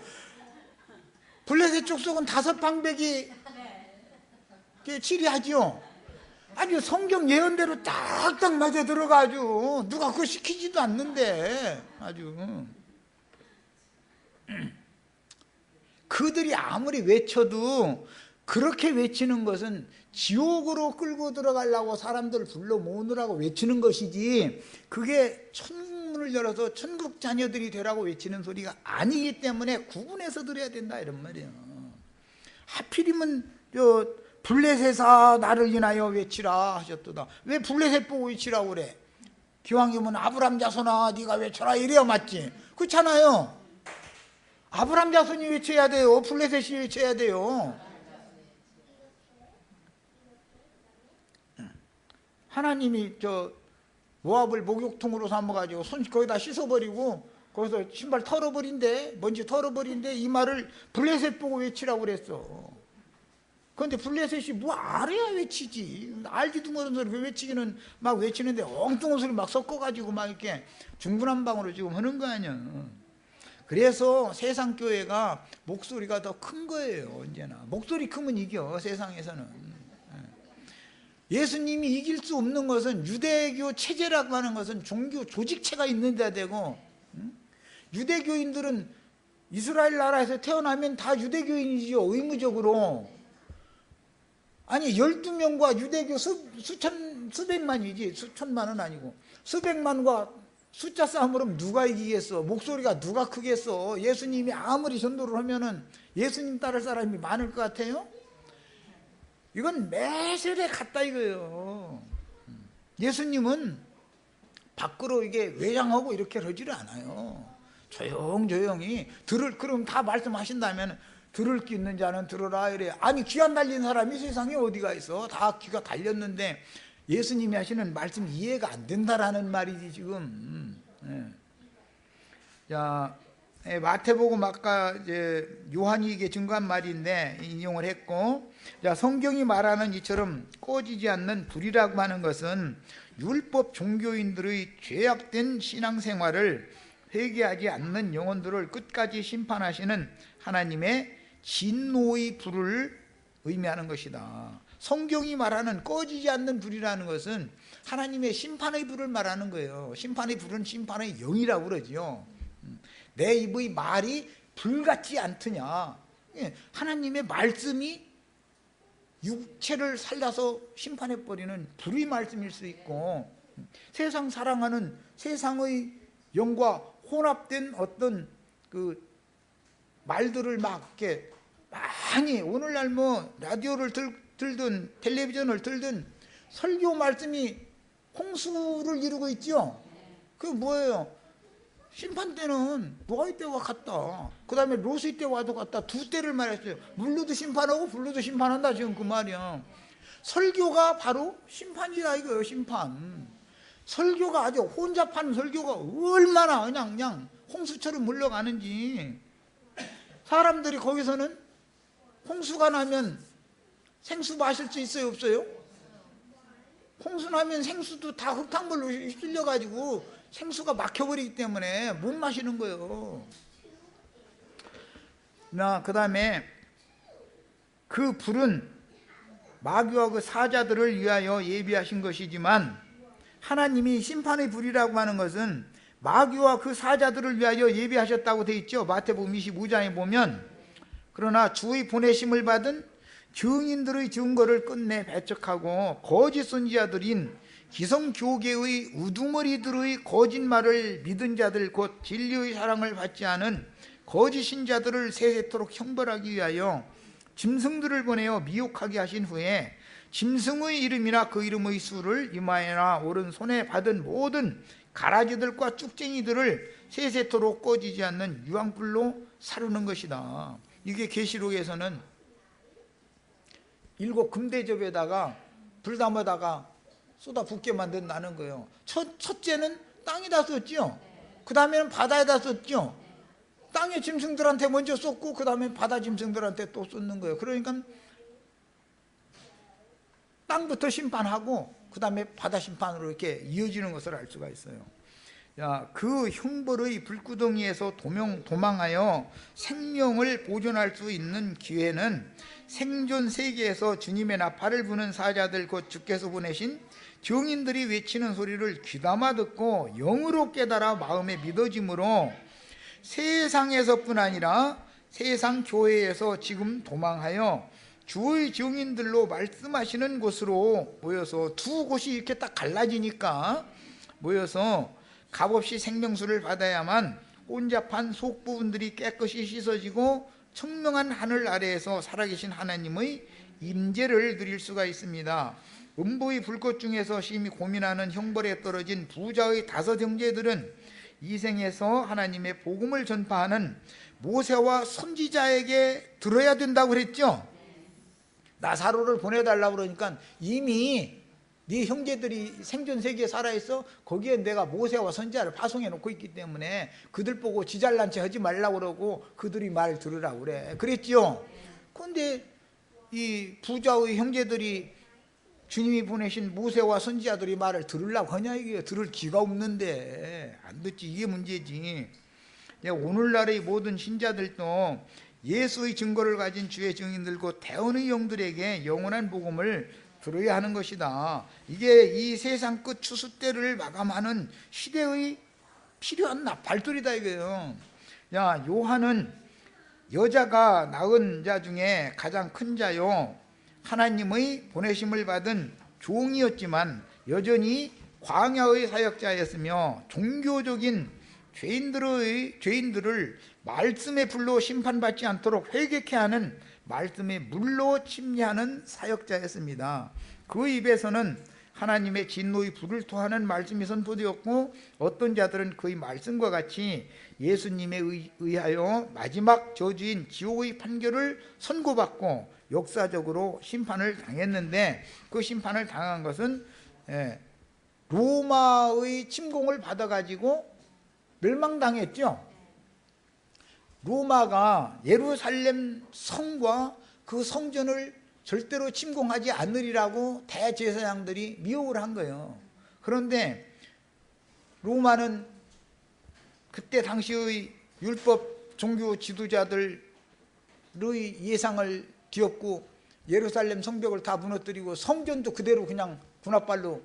블레셋 족속은 5 방백이 치리하지요. 아주 성경 예언대로 딱딱 맞아 들어가지고 누가 그거 시키지도 않는데 아주 그들이 아무리 외쳐도 그렇게 외치는 것은 지옥으로 끌고 들어가려고 사람들 불러 모으느라고 외치는 것이지 그게 천문을 열어서 천국 자녀들이 되라고 외치는 소리가 아니기 때문에 구분해서 들어야 된다 이런 말이에요. 하필이면 블레셋아 나를 인하여 외치라 하셨도다. 왜 블레셋 보고 외치라고 그래? 기왕이면 아브람 자손아 네가 외쳐라 이래야 맞지. 그렇잖아요. 아브람 자손이 외쳐야 돼요? 블레셋이 외쳐야 돼요? 하나님이 모압을 목욕통으로 삼아가지고 손 거기다 씻어버리고 거기서 신발 털어버린대, 먼지 털어버린대, 이 말을 블레셋 보고 외치라고 그랬어. 그런데 블레셋이 뭐 알아야 외치지. 알지도 모르는 소리 외치기는 막 외치는데 엉뚱한 소리 막 섞어가지고 막 이렇게 중구난방으로 지금 하는 거 아니야. 그래서 세상 교회가 목소리가 더 큰 거예요. 언제나 목소리 크면 이겨. 세상에서는 예수님이 이길 수 없는 것은 유대교 체제라고 하는 것은 종교 조직체가 있는 데 되고, 유대교인들은 이스라엘 나라에서 태어나면 다 유대교인이죠. 의무적으로. 아니 12명과 유대교 수백만이지 수천만은 아니고 수백만과 숫자 싸움으로 누가 이기겠어? 목소리가 누가 크겠어? 예수님이 아무리 전도를 하면은 예수님 따를 사람이 많을 것 같아요? 이건 매세대 같다 이거예요. 예수님은 밖으로 이게 외장하고 이렇게 하지를 않아요. 조용조용히 그럼 다 말씀하신다면 들을 게 있는 자는 들으라 이래. 아니 귀안 달린 사람이 세상에 어디가 있어? 다 귀가 달렸는데 예수님이 하시는 말씀 이해가 안 된다라는 말이지 지금. 자, 마태복음 아까 이제 요한이 이게 증거한 말인데 인용을 했고, 자, 성경이 말하는 이처럼 꺼지지 않는 불이라고 하는 것은 율법 종교인들의 죄악된 신앙생활을 회개하지 않는 영혼들을 끝까지 심판하시는 하나님의 진노의 불을 의미하는 것이다. 성경이 말하는 꺼지지 않는 불이라는 것은 하나님의 심판의 불을 말하는 거예요. 심판의 불은 심판의 영이라고 그러죠. 내 입의 말이 불같지 않더냐. 하나님의 말씀이 육체를 살려서 심판해버리는 불의 말씀일 수 있고, 세상 사랑하는 세상의 영과 혼합된 어떤 그 말들을 막 이렇게 많이, 오늘날 뭐 라디오를 들든 텔레비전을 들든 설교 말씀이 홍수를 이루고 있죠. 그게 뭐예요? 심판 때는 노아의 때와 같다. 그 다음에 롯의 때와도 같다. 두 때를 말했어요. 물로도 심판하고 불로도 심판한다. 지금 그 말이야. 설교가 바로 심판이다 이거예요. 심판. 설교가 아주 혼잡한 설교가 얼마나 그냥 홍수처럼 물러가는지. 사람들이 거기서는 홍수가 나면 생수 마실 수 있어요? 없어요? 홍수 나면 생수도 다 흙탕물로 휩쓸려가지고 생수가 막혀버리기 때문에 못 마시는 거예요. 그 다음에 그 불은 마귀와 그 사자들을 위하여 예비하신 것이지만, 하나님이 심판의 불이라고 하는 것은 마귀와 그 사자들을 위하여 예비하셨다고 되어 있죠. 마태복음 25장에 보면, 그러나 주의 보내심을 받은 증인들의 증거를 끝내 배척하고 거짓 선지자들인 기성교계의 우두머리들의 거짓말을 믿은 자들, 곧 진리의 사랑을 받지 않은 거짓 신자들을 세세토록 형벌하기 위하여 짐승들을 보내어 미혹하게 하신 후에 짐승의 이름이나 그 이름의 수를 이마에나 오른손에 받은 모든 가라지들과 쭉쟁이들을 세세토록 꺼지지 않는 유황불로 사르는 것이다. 이게 계시록에서는 7 금대접에다가 불담에다가 쏟아붓게 만든다는 거예요. 첫째는 땅에다 쏟죠. 그 다음에는 바다에다 쏟죠. 땅의 짐승들한테 먼저 쏟고 그 다음에 바다 짐승들한테 또 쏟는 거예요. 그러니까 땅부터 심판하고 그 다음에 바다 심판으로 이렇게 이어지는 것을 알 수가 있어요. 자, 그 형벌의 불구덩이에서 도망하여 생명을 보존할 수 있는 기회는 생존 세계에서 주님의 나팔을 부는 사자들, 곧 주께서 보내신 증인들이 외치는 소리를 귀담아 듣고 영으로 깨달아 마음에 믿어짐으로 세상에서뿐 아니라 세상 교회에서 지금 도망하여 주의 증인들로 말씀하시는 곳으로 모여서, 두 곳이 이렇게 딱 갈라지니까 모여서 값없이 생명수를 받아야만 혼잡한 속 부분들이 깨끗이 씻어지고 청명한 하늘 아래에서 살아계신 하나님의 임재를 누릴 수가 있습니다. 음부의 불꽃 중에서 심히 고민하는 형벌에 떨어진 부자의 5 형제들은 이 생에서 하나님의 복음을 전파하는 모세와 선지자에게 들어야 된다고 그랬죠. 나사로를 보내달라고 그러니까 이미 네 형제들이 생존 세계에 살아있어. 거기에 내가 모세와 선지자를 파송해 놓고 있기 때문에 그들 보고 지잘난 체 하지 말라고 그러고 그들이 말 들으라고 그래. 그랬죠. 그런데 이 부자의 형제들이 주님이 보내신 모세와 선지자들이 말을 들으려고 하냐 이게. 들을 기가 없는데 안 듣지. 이게 문제지. 오늘날의 모든 신자들도 예수의 증거를 가진 주의 증인들, 곧 대언의 영들에게 영원한 복음을 들어야 하는 것이다. 이게 이 세상 끝 추수 때를 마감하는 시대의 필요한 나팔돌이다 이거예요. 요한은 여자가 낳은 자 중에 가장 큰 자요. 하나님의 보내심을 받은 종이었지만 여전히 광야의 사역자였으며 종교적인 죄인들을 말씀의 불로 심판받지 않도록 회개케 하는 말씀의 물로 침례하는 사역자였습니다. 그 입에서는 하나님의 진노의 불을 토하는 말씀이 선포되었고 어떤 자들은 그의 말씀과 같이 예수님에 의하여 마지막 저주인 지옥의 판결을 선고받고 역사적으로 심판을 당했는데, 그 심판을 당한 것은 로마의 침공을 받아가지고 멸망당했죠. 로마가 예루살렘 성과 그 성전을 절대로 침공하지 않으리라고 대제사장들이 미혹을 한 거예요. 그런데 로마는 그때 당시의 율법 종교 지도자들의 예상을 뒤엎고 예루살렘 성벽을 다 무너뜨리고 성전도 그대로 그냥 군합발로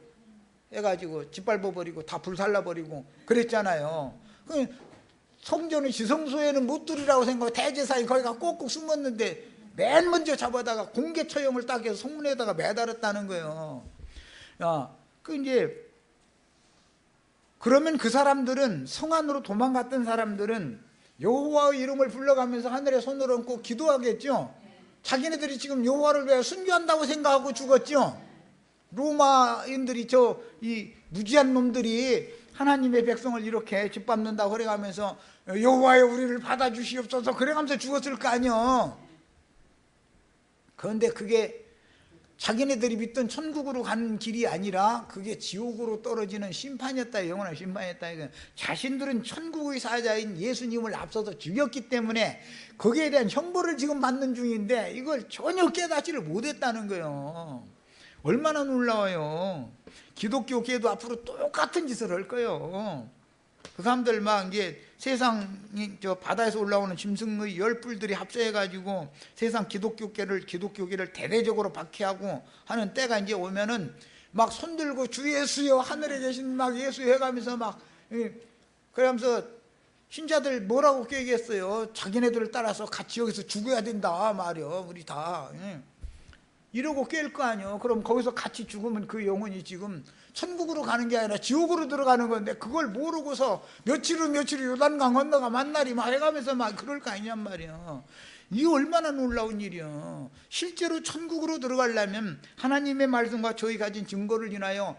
해가지고 짓밟아버리고 다 불살라버리고 그랬잖아요. 성전은 지성소에는 못 들이라고 생각하고 대제사장이 거기가 꼭꼭 숨었는데 맨 먼저 잡아다가 공개 처형을 딱 해서 성문에다가 매달았다는 거예요. 그러면 그 사람들은, 성 안으로 도망갔던 사람들은 여호와의 이름을 불러가면서 하늘에 손을 얹고 기도하겠죠. 자기네들이 지금 여호와를 왜 순교한다고 생각하고 죽었죠. 로마인들이 이 무지한 놈들이 하나님의 백성을 이렇게 짓밟는다고 그래가면서 여호와여 우리를 받아주시옵소서 그래가면서 죽었을 거 아니요. 그런데 그게 자기네들이 믿던 천국으로 가는 길이 아니라 그게 지옥으로 떨어지는 심판이었다, 영원한 심판이었다. 자신들은 천국의 사자인 예수님을 앞서서 죽였기 때문에 거기에 대한 형벌을 지금 받는 중인데 이걸 전혀 깨닫지를 못했다는 거예요. 얼마나 놀라워요. 기독교계도 앞으로 똑같은 짓을 할 거예요. 그 사람들 막 이제 세상이 바다에서 올라오는 짐승의 열불들이 합세해가지고 세상 기독교계를 대대적으로 박해하고 하는 때가 이제 오면은 막 손들고 주 예수여 하늘에 계신 막 예수 해가면서 막 그러면서 신자들 뭐라고 얘기했어요? 자기네들을 따라서 같이 여기서 죽어야 된다 말이요. 우리 다 이러고 깰 거 아니요. 그럼 거기서 같이 죽으면 그 영혼이 지금 천국으로 가는 게 아니라 지옥으로 들어가는 건데 그걸 모르고서 며칠 후 요단강 건너가 만날이 막 해가면서 막 그럴 거 아니냔 말이야. 이게 얼마나 놀라운 일이야. 실제로 천국으로 들어가려면 하나님의 말씀과 저희 가진 증거를 인하여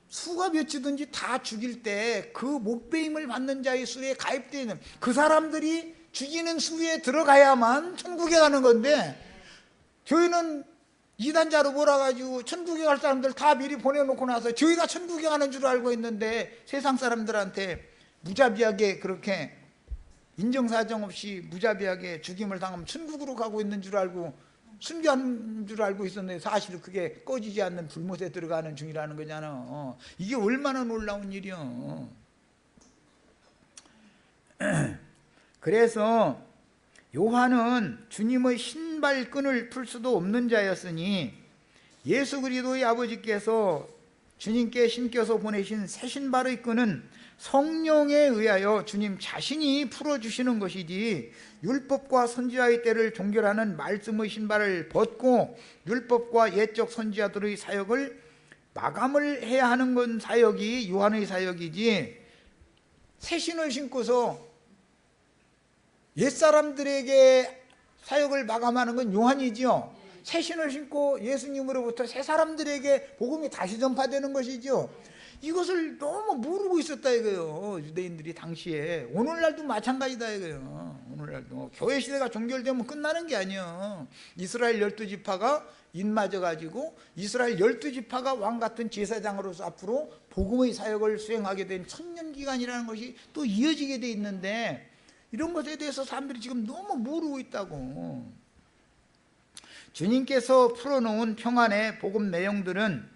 수가 몇이든지 다 죽일 때 그 목배임을 받는 자의 수에 가입되어 있는 그 사람들이 죽이는 수에 들어가야만 천국에 가는 건데, 저희는 이단자로 몰아가지고 천국에 갈 사람들 다 미리 보내놓고 나서 저희가 천국에 가는 줄 알고 있는데 세상 사람들한테 무자비하게 그렇게 인정사정 없이 무자비하게 죽임을 당하면 천국으로 가고 있는 줄 알고 순교한 줄 알고 있었는데 사실은 그게 꺼지지 않는 불못에 들어가는 중이라는 거잖아. 이게 얼마나 놀라운 일이야. 그래서 요한은 주님의 신발끈을 풀 수도 없는 자였으니 예수 그리스도의 아버지께서 주님께 신겨서 보내신 새 신발의 끈은 성령에 의하여 주님 자신이 풀어주시는 것이지 율법과 선지자의 때를 종결하는 말씀의 신발을 벗고 율법과 옛적 선지자들의 사역을 마감을 해야 하는 건 사역이 요한의 사역이지, 새 신을 신고서 옛사람들에게 사역을 마감하는 건 요한이죠. 새 신을 신고 예수님으로부터 새 사람들에게 복음이 다시 전파되는 것이죠. 이것을 너무 모르고 있었다 이거예요, 유대인들이 당시에. 오늘날도 마찬가지다 이거예요. 오늘날도 교회 시대가 종결되면 끝나는 게 아니에요. 이스라엘 12지파가 인맞아 가지고 이스라엘 12지파가 왕같은 제사장으로서 앞으로 복음의 사역을 수행하게 된 천년기간이라는 것이 또 이어지게 돼 있는데, 이런 것에 대해서 사람들이 지금 너무 모르고 있다고. 주님께서 풀어놓은 평안의 복음 내용들은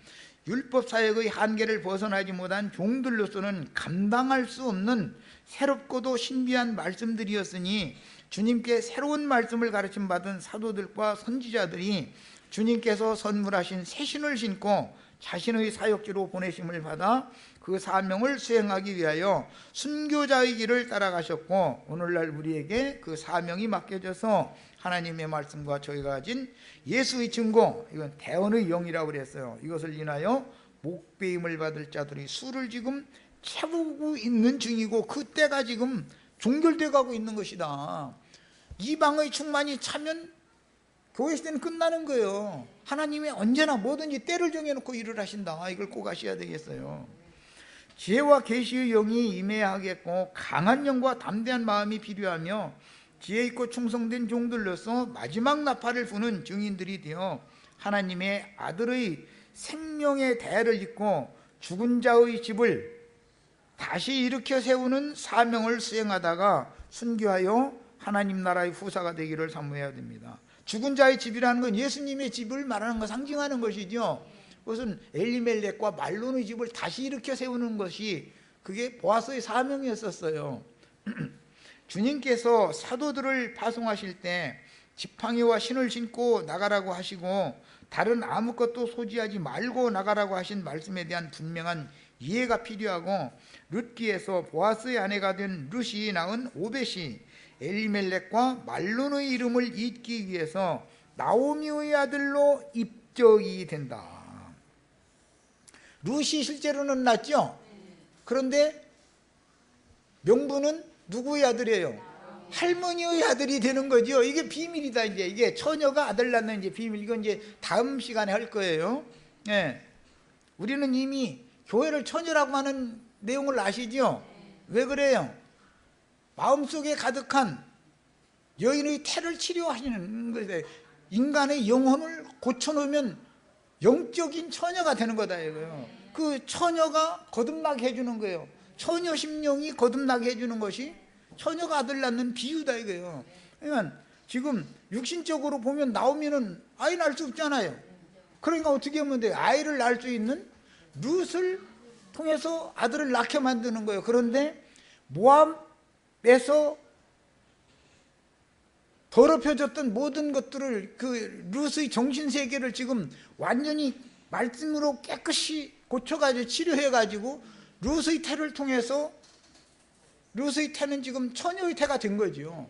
율법 사역의 한계를 벗어나지 못한 종들로서는 감당할 수 없는 새롭고도 신비한 말씀들이었으니 주님께 새로운 말씀을 가르침받은 사도들과 선지자들이 주님께서 선물하신 새 신을 신고 자신의 사역지로 보내심을 받아 그 사명을 수행하기 위하여 순교자의 길을 따라가셨고, 오늘날 우리에게 그 사명이 맡겨져서 하나님의 말씀과 저희가 가진 예수의 증거, 이건 대언의 영이라고 그랬어요. 이것을 인하여 목배임을 받을 자들이 수를 지금 채우고 있는 중이고, 그 때가 지금 종결돼 가고 있는 것이다. 이방의 충만이 차면 교회 시대는 끝나는 거예요. 하나님이 언제나 뭐든지 때를 정해놓고 일을 하신다. 이걸 꼭 아셔야 되겠어요. 지혜와 계시의 영이 임해야 하겠고, 강한 영과 담대한 마음이 필요하며, 지혜 있고 충성된 종들로서 마지막 나팔을 부는 증인들이 되어 하나님의 아들의 생명의 대를 잇고 죽은 자의 집을 다시 일으켜 세우는 사명을 수행하다가 순교하여 하나님 나라의 후사가 되기를 사모해야 됩니다. 죽은 자의 집이라는 건 예수님의 집을 말하는 거, 상징하는 것이죠. 그것은 엘리멜렉과 말론의 집을 다시 일으켜 세우는 것이, 그게 보아스의 사명이었었어요. 주님께서 사도들을 파송하실 때 지팡이와 신을 신고 나가라고 하시고 다른 아무것도 소지하지 말고 나가라고 하신 말씀에 대한 분명한 이해가 필요하고, 룻기에서 보아스의 아내가 된 룻이 낳은 오벳이 엘리멜렉과 말론의 이름을 잇기 위해서 나오미의 아들로 입적이 된다. 룻이 실제로는 낳죠. 그런데 명분은 누구의 아들이에요? 할머니의 아들이 되는 거죠. 이게 비밀이다. 이제 이게 처녀가 아들 낳는 이제 비밀. 이건 이제 다음 시간에 할 거예요. 예. 우리는 이미 교회를 처녀라고 하는 내용을 아시죠? 왜 그래요? 마음속에 가득한 여인의 태를 치료하시는 거예요. 인간의 영혼을 고쳐놓으면 영적인 처녀가 되는 거다 이거예요. 그 처녀가 거듭나게 해주는 거예요. 처녀 심령이 거듭나게 해주는 것이 처녀가 아들 낳는 비유다 이거예요. 그러니까 지금 육신적으로 보면 나오미는 아이 낳을 수 없잖아요. 그러니까 어떻게 하면 돼요? 아이를 낳을 수 있는 룻을 통해서 아들을 낳게 만드는 거예요. 그런데 모압에서 더럽혀졌던 모든 것들을, 그 룻의 정신세계를 지금 완전히 말씀으로 깨끗이 고쳐가지고 치료해가지고 룻의 태를 통해서, 룻의 태는 지금 처녀의 태가 된 거죠.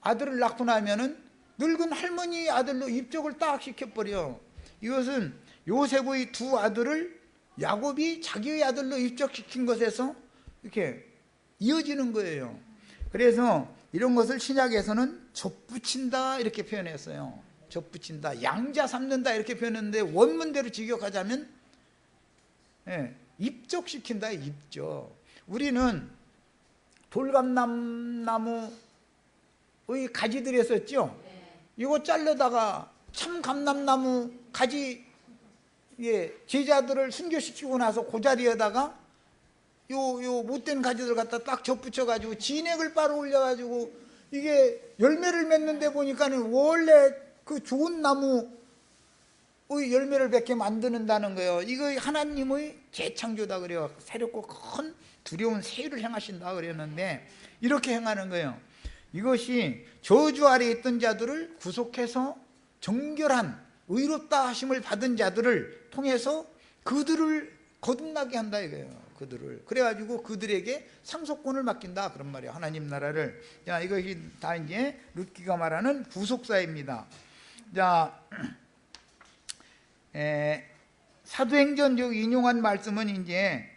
아들을 낳고 나면은 늙은 할머니 아들로 입적을 딱 시켜버려. 이것은 요셉의 두 아들을 야곱이 자기의 아들로 입적시킨 것에서 이렇게 이어지는 거예요. 그래서 이런 것을 신약에서는 접붙인다 이렇게 표현했어요. 접붙인다, 양자 삼는다 이렇게 표현했는데, 원문대로 직역하자면 입적시킨다. 입적. 우리는 돌감나무의 가지들이 있었죠. 이거 자르다가 참감람나무 가지, 제자들을 순교시키고 나서 그 자리에다가 요 못된 가지들 갖다 딱 접붙여가지고 진액을 빨아 올려가지고 이게 열매를 맺는데 보니까는 원래 그 좋은 나무의 열매를 맺게 만드는다는 거예요. 이거 하나님의 재창조다 그래요. 새롭고 큰 두려운 새를 행하신다 그랬는데, 이렇게 행하는 거예요. 이것이 저주 아래에 있던 자들을 구속해서 정결한 의롭다 하심을 받은 자들을 통해서 그들을 거듭나게 한다 이거예요. 그들을, 그래가지고 그들에게 상속권을 맡긴다 그런 말이에요. 하나님 나라를. 자, 이것이 다 이제 룻기가 말하는 구속사입니다. 자, 사도행전 인용한 말씀은 이제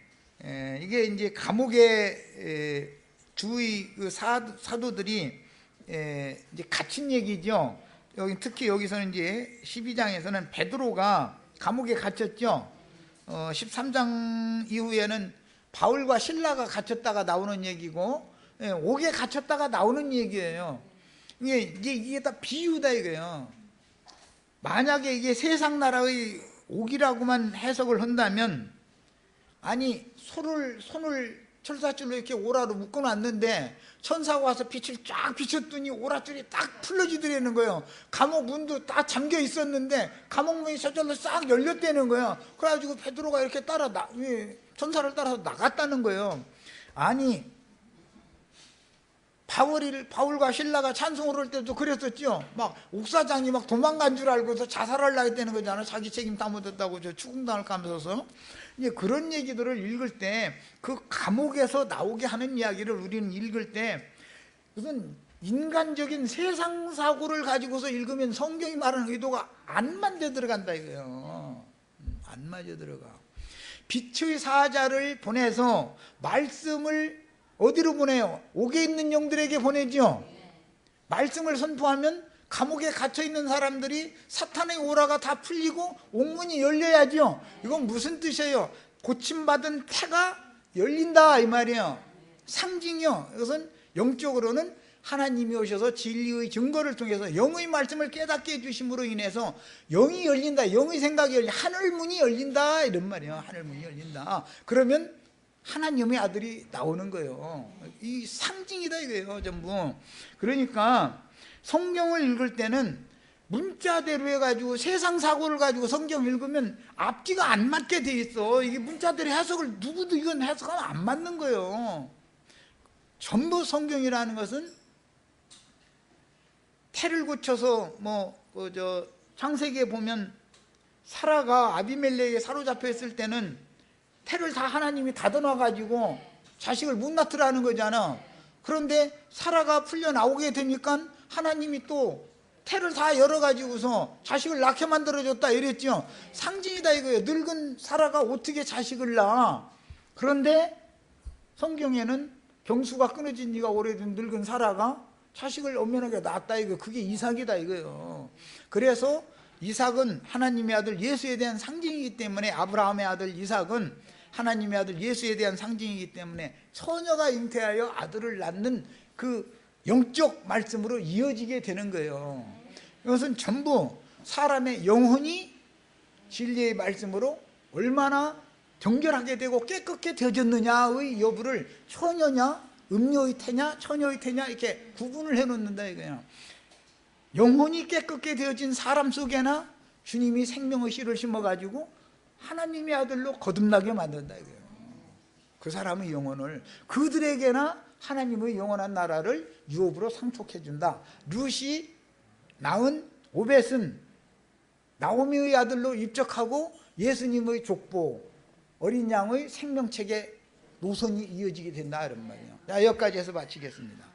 이게 이제 감옥에 주의 그 사도들이 이제 갇힌 얘기죠. 여기 특히 여기서는 이제 12장에서는 베드로가 감옥에 갇혔죠. 13장 이후에는 바울과 실라가 갇혔다가 나오는 얘기고, 옥에 갇혔다가 나오는 얘기예요. 이게 다 비유다 이거예요. 만약에 이게 세상 나라의 옥이라고만 해석을 한다면, 아니 손을 철사줄로 이렇게 오라로 묶어놨는데 천사가 와서 빛을 쫙 비췄더니 오라줄이 딱 풀러지더라는 거예요. 감옥 문도 딱 잠겨 있었는데 감옥 문이 저절로 싹 열렸다는 거예요. 그래가지고 베드로가 이렇게 천사를 따라서 나갔다는 거예요. 아니 바울과 신라가 찬송을 할 때도 그랬었죠. 막 옥사장이 막 도망간 줄 알고서 자살하려고 했다는 거잖아. 자기 책임 다 묻었다고 저 추궁당할 까면서. 이제 그런 얘기들을 읽을 때 그 감옥에서 나오게 하는 이야기를 우리는 읽을 때 무슨 인간적인 세상 사고를 가지고서 읽으면 성경이 말하는 의도가 안 맞아 들어간다 이거예요. 안 맞아 들어가. 빛의 사자를 보내서 말씀을 어디로 보내요? 옥에 있는 영들에게 보내죠. 말씀을 선포하면 감옥에 갇혀있는 사람들이 사탄의 오라가 다 풀리고 옥문이 열려야죠. 이건 무슨 뜻이에요? 고침받은 태가 열린다 이 말이에요. 상징이요. 이것은 영적으로는 하나님이 오셔서 진리의 증거를 통해서 영의 말씀을 깨닫게 해주심으로 인해서 영이 열린다. 영의 생각이 열린다. 하늘문이 열린다 이런 말이에요. 하늘문이 열린다. 그러면 하나님의 아들이 나오는 거예요. 이 상징이다 이거예요 전부. 그러니까 성경을 읽을 때는 문자대로 해가지고 세상 사고를 가지고 성경 읽으면 앞뒤가 안 맞게 돼 있어. 이게 문자대로 해석을 누구도 이건 해석하면 안 맞는 거예요. 전부 성경이라는 것은 태를 고쳐서 창세기에 보면 사라가 아비멜렉에 사로잡혀 있을 때는 태를 다 하나님이 닫아놔가지고 자식을 못 낳더라는 거잖아. 그런데 사라가 풀려 나오게 되니까 하나님이 또 태를 다 열어가지고서 자식을 낳게 만들어줬다 이랬죠. 상징이다 이거예요. 늙은 사라가 어떻게 자식을 낳아. 그런데 성경에는 경수가 끊어진 지가 오래된 늙은 사라가 자식을 엄연하게 낳았다 이거. 그게 이삭이다 이거예요. 그래서 이삭은 하나님의 아들 예수에 대한 상징이기 때문에, 아브라함의 아들 이삭은 하나님의 아들 예수에 대한 상징이기 때문에 처녀가 잉태하여 아들을 낳는 그 영적 말씀으로 이어지게 되는 거예요. 이것은 전부 사람의 영혼이 진리의 말씀으로 얼마나 정결하게 되고 깨끗게 되어졌느냐의 여부를 처녀냐 음녀의 태냐 처녀의 태냐 이렇게 구분을 해놓는다 이거예요. 영혼이 깨끗게 되어진 사람 속에나 주님이 생명의 씨를 심어가지고 하나님의 아들로 거듭나게 만든다 이거예요. 그 사람의 영혼을 그들에게나 하나님의 영원한 나라를 유업으로 상속해 준다. 룻이 낳은 오벳은 나오미의 아들로 입적하고 예수님의 족보 어린 양의 생명책의 노선이 이어지게 된다 이런 말이에요. 자, 여기까지 해서 마치겠습니다.